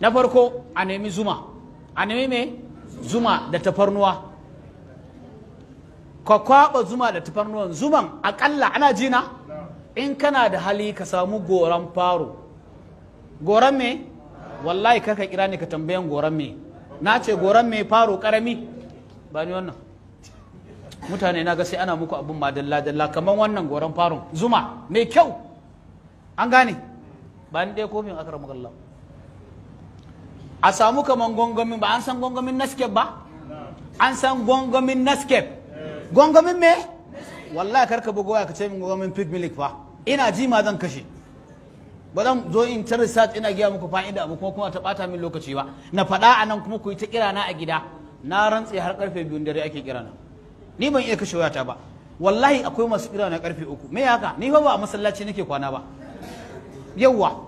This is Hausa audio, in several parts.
na farko a nemi zuma, a nemi me zuma da tafarnuwa, ka kwaba zuma da tafarnuwan. Zuman akalla ana jina in kana da hali ka samu goran faro. Goran me wallahi karka kira ni ka tambayan goran me, na ce goran me faro karami ba ni wannan. Mutane na ga sai ana muku abun ma dalla dalla kaman wannan goran faron zuma mai kyau, an gane ba ni ɗaya kofin akramakallah. A samu kaman gongomin, ba an san gongomin Nescafe ba, an san gongomin Nescafe. Gongomin me wallahi karka bugo ka ce min gongomin pig milk fa, ina ji ma zan kashe. Ba zan zo in ta research ina giya muku fa'ida abu kuma ta bata min lokaci ba, na faɗa a nan kuma ku yi ta kira na a gida, na rantse har karfe 2 dare ake kira na, ni ban iya kashe wayata ba. Wallahi akwai masu kira na karfe 3. Me haka? Ni fa ba a masallaci nake kwana ba. Yawwa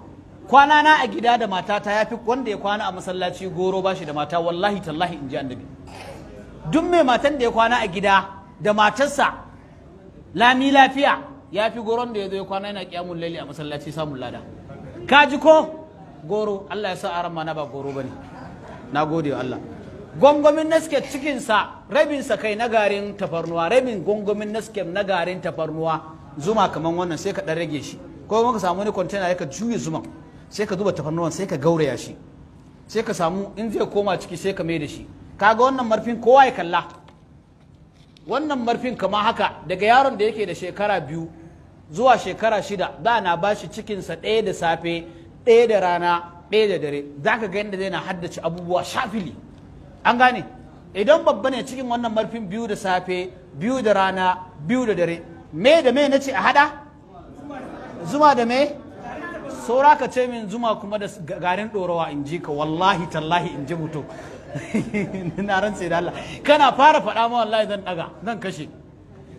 kwana na a gida da matata yafi wanda ya kwana a masallaci goro bashi da mata, wallahi tallahi in ji annabi. Duk mai matan da ya kwana a gida da matarsa lami lafiya ya fi goron da ya zo ya kwana yana kiyamun laili a masallaci samun lada. Ka ji ko goro? Allah ya sa aran ma na ba goro bane, na gode wa Allah. Gongomin Nescafe cikinsa rabinsa kai na garin tafarnuwa, rabin gongomin Nescafe na garin tafarnuwa, zuma kaman wannan sai ka dan rage shi, ko kuma ka samu wani container ka juye zuman, sai ka zuba tafarnuwan sai ka gauraya shi, sai ka samu in zai koma ciki sai ka mai da shi. Kaga wannan marfin kowa ya kalla, wannan marfin kama haka daga yaron da yake da shekara 2 zuwa shekara 6 da na bashi cikinsa ɗaya da safe, ɗaya da rana, ɗaya da dare, za ka ga yadda zai na haddace abubuwa shafili, an gane. Idan babba ne cikin wannan marfin 2 da safe, 2 da rana, 2 da dare, me da me na ce a hada? Zuma da me? Saura ka ce min zuma kuma da garin ɗorawa in ji ka, wallahi tallahi in ji mutum. Na rantse da Allah kana fara faɗa ma wallahi zan ɗaga zan kashe.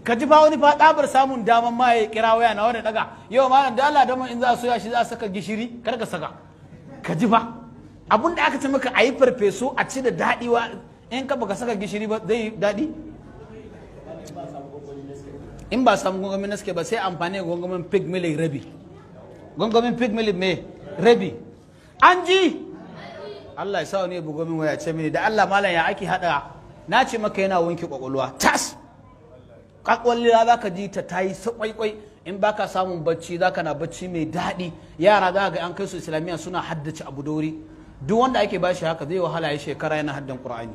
Ka ji fa wani fa ɗabar samun daman ma ya kira waya na wani ɗaga, yau ma da Allah da in za a soya shi za a saka gishiri kar ka saka. Ka ji fa abun da aka ce maka a yi farfesu a ci da daɗi wa, in ka baka saka gishiri ba zai yi daɗi? In ba samu gongomin Nescafe ba sai amfani da gongomin pig milk rabi. Gongomin pig milk me rabi. An ji Allah ya sa wani bugo min waya ce mini da Allah malam ya ake hada, na ce maka yana wanke kwakwalwa tas, kwakwalwa za ka ji ta tayi sakwaikwai, in baka samun bacci za ka na bacci mai daɗi. Yara za ga an kai su islamiyya suna haddace abu dori, duk wanda ake bashi haka zai wahala ya shekara yana haddan Qur'ani.